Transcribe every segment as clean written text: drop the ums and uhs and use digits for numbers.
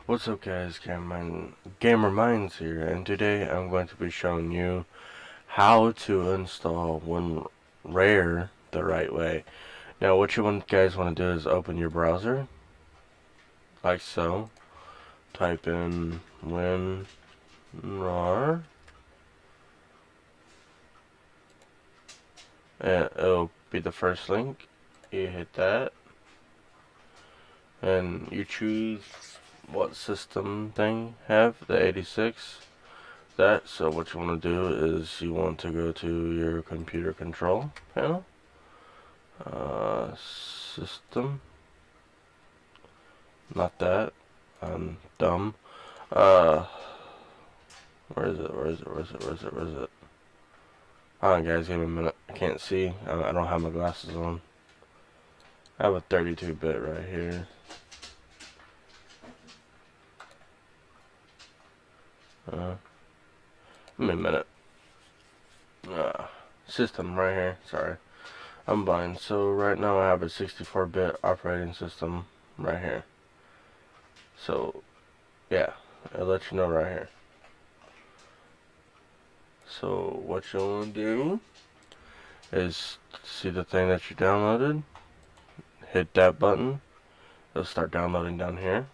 What's up guys, Gamer Minds here, and today I'm going to be showing you how to install Winrar the right way. Now what you guys want to do is open your browser, like so, type in Winrar, and it'll be the first link. You hit that, and you choose what system thing have, the 86. So what you want to do is you want to go to your computer control panel, system, not that, I'm dumb, where is it, hold on guys, give me a minute, I can't see, I don't have my glasses on. I have a 32-bit right here. Give me a minute. System right here. Sorry, I'm blind. So right now I have a 64-bit operating system right here. So yeah, I'll let you know right here. So what you'll want to do is see the thing that you downloaded. Hit that button. It'll start downloading down here.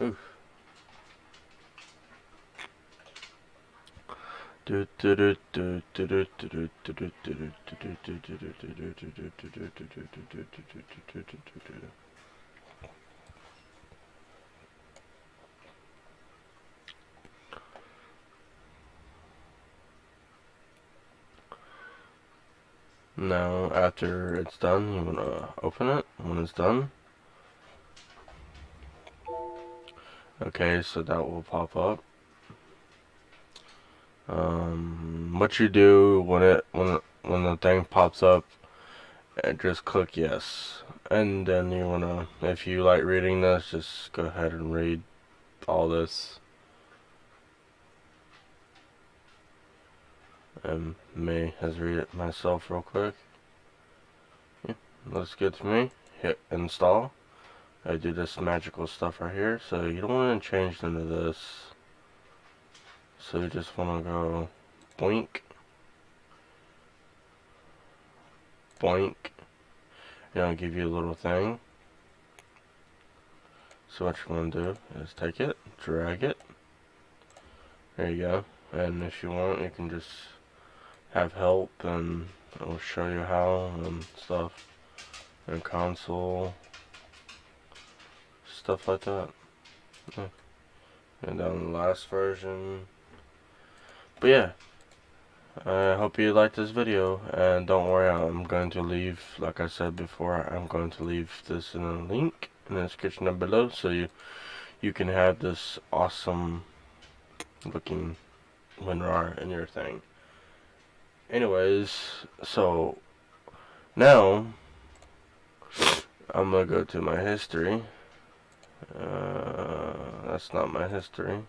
Oof. Now after it's done, you want to open it when it's done. Okay, so that will pop up. What you do when the thing pops up, just click yes, and then you wanna, if you like reading this, just go ahead and read all this. And may has read it myself real quick. Yeah, looks good to me. Hit install. I do this magical stuff right here, so you don't want to change into this. So you just want to go boink, boink, and it'll give you a little thing. So what you want to do is take it, drag it. There you go. And if you want, you can just have help, and it'll show you how and stuff. And console, stuff like that. Yeah. And then the last version. But yeah, I hope you liked this video, and don't worry, I'm going to leave, like I said before, I'm going to leave this in a link in the description down below, so you can have this awesome looking Winrar in your thing. Anyways, so now I'm gonna go to my history. That's not my history.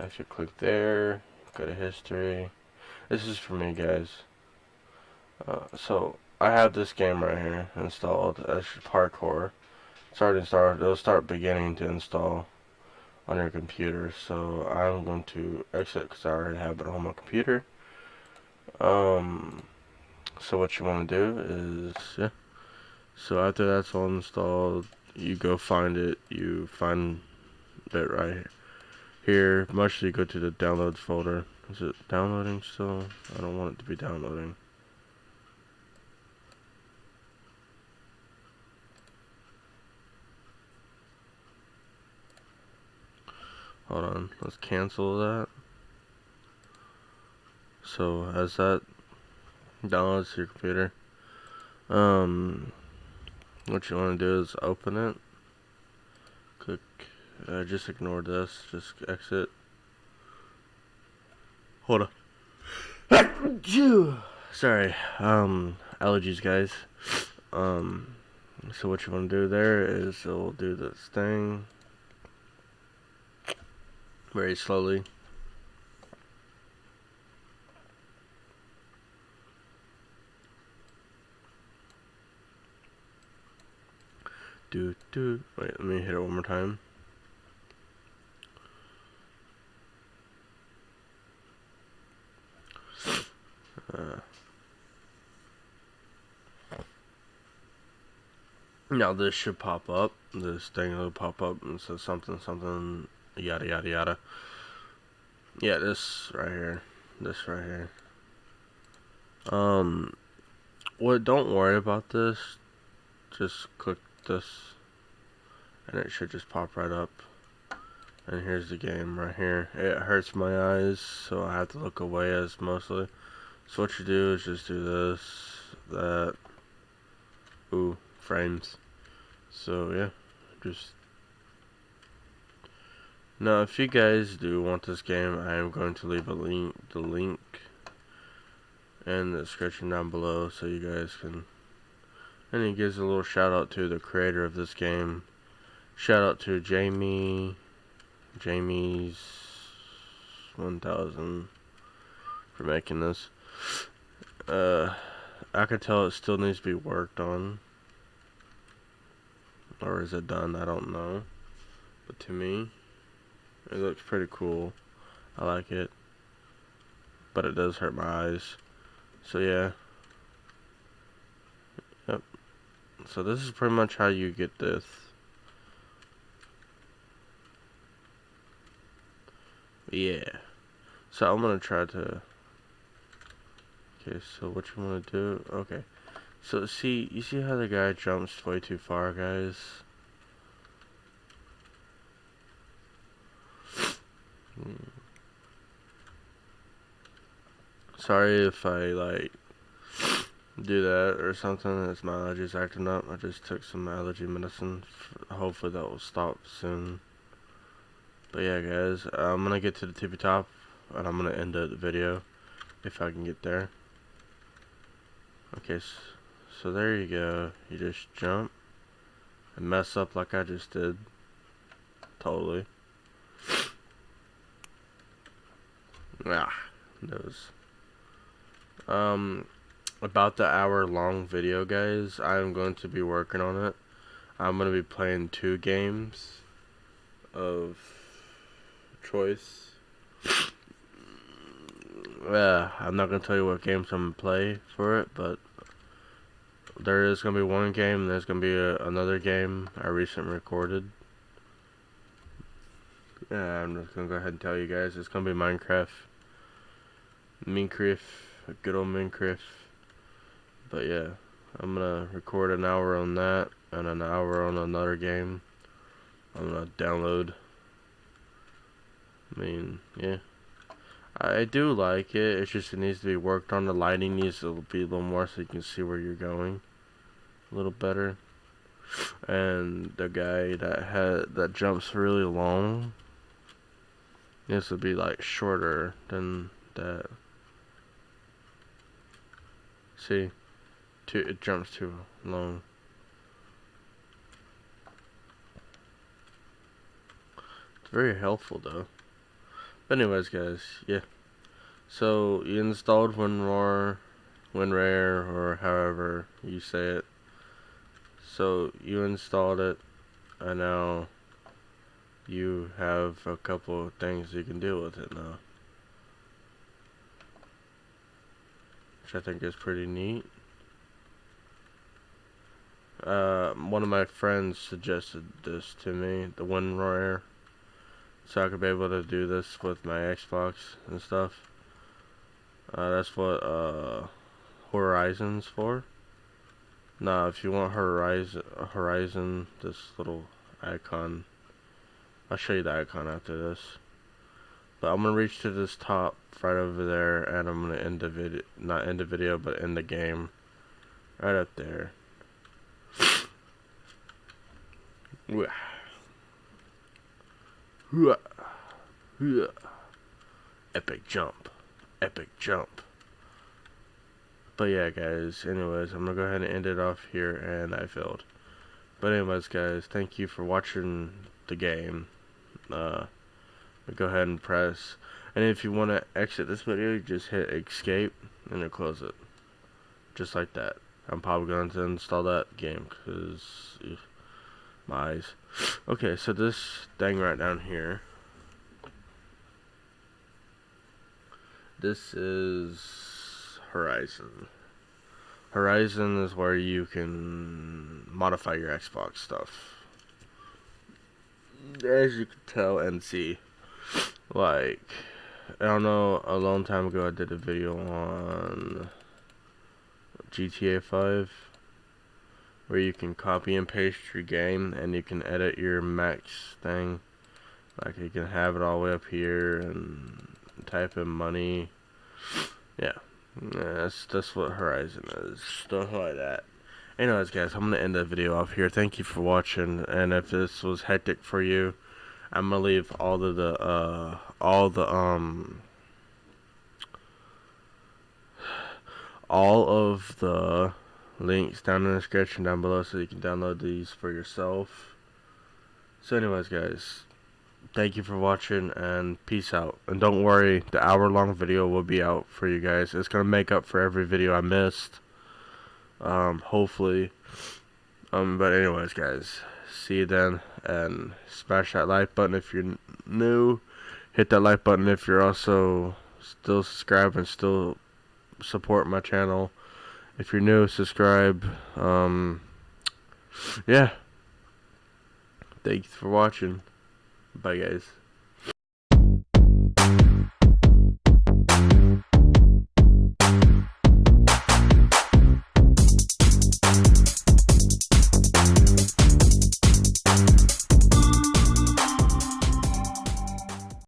If you click there, go to history. This is for me, guys. So I have this game right here installed as parkour. It's already started. It'll start beginning to install on your computer. So I'm going to exit because I already have it on my computer. So what you want to do is, yeah. So after that's all installed, you go find it. You find it right here. Mostly go to the downloads folder. Is it downloading still? I don't want it to be downloading. Hold on, let's cancel that. So as that downloads to your computer, what you want to do is open it. Click, just ignore this, just exit. Hold on. Sorry, allergies, guys. So what you want to do there is it'll do this thing very slowly. Wait, let me hit it one more time. Now this should pop up. This thing will pop up and says something, yada yada yada. Yeah, this right here. This right here. What? Don't worry about this. Just click this, and it should just pop right up. And here's the game right here. It hurts my eyes, so I have to look away as mostly. So what you do is just do this, that. Ooh, frames. So yeah, just. Now, if you guys do want this game, I am going to leave the link in the description down below, so you guys can. And he gives a little shout out to the creator of this game. Shout out to Jamie's 1000 for making this. I can tell it still needs to be worked on, or is it done? I don't know. But to me, it looks pretty cool. I like it, but it does hurt my eyes. So yeah. Yep. So this is pretty much how you get this. Yeah. So I'm gonna try to. Okay. So what you wanna do? Okay. So you see how the guy jumps way too far, guys? Sorry if I like do that or something. It's my allergies acting up. I just took some allergy medicine. Hopefully that will stop soon. But yeah, guys, I'm gonna get to the tippy top, and I'm gonna end the video if I can get there. Okay, so there you go. You just jump and mess up like I just did. Totally. Ah, those. About the hour-long video, guys. I'm going to be working on it. I'm gonna be playing 2 games of choice. I'm not gonna tell you what games I'm gonna play for it, but there is gonna be one game, and there's gonna be another game I recently recorded. Yeah, I'm just gonna go ahead and tell you guys, it's gonna be Minecraft, good old Minecraft. But yeah, I'm gonna record an hour on that and an hour on another game. I'm gonna download. I mean, yeah. I do like it. It's just it needs to be worked on. The lighting needs to be a little more so you can see where you're going a little better. And the guy that jumps really long needs to be like shorter than that. See, it jumps too long. It's very helpful though. But anyways, guys, yeah. So you installed Winrar, or however you say it. So you installed it, and now you have a couple of things you can do with it now, which I think is pretty neat. One of my friends suggested this to me, the Winrar, so I could be able to do this with my Xbox and stuff. That's what Horizon's for. Now, if you want Horizon, this little icon, I'll show you the icon after this. But I'm gonna reach to this top right over there, and I'm gonna end the video, not end the video, but end the game right up there. Epic jump. Epic jump. But yeah, guys, anyways, I'm gonna go ahead and end it off here, and I failed. But anyways, guys, thank you for watching the game. Go ahead and press, and if you want to exit this video, you just hit escape, and it'll close it. Just like that. I'm probably going to install that game, because My eyes. Okay, so this thing right down here, this is Horizon. Horizon is where you can modify your Xbox stuff. As you can tell and see, like, I don't know, a long time ago I did a video on GTA 5 where you can copy and paste your game and you can edit your max thing. Like, you can have it all the way up here and type in money. Yeah, that's what Horizon is. Stuff like that. Anyways, guys, I'm gonna end the video off here. Thank you for watching, and if this was hectic for you, I'm gonna leave all of the links down in the description down below so you can download these for yourself. So anyways, guys, thank you for watching and peace out. And don't worry, the hour-long video will be out for you guys. It's gonna make up for every video I missed. Hopefully. But anyways, guys, see you then, and smash that like button if you're new. Hit that like button if you're also still subscribed and still support my channel. If you're new, subscribe. Yeah. Thanks for watching. Bye, guys.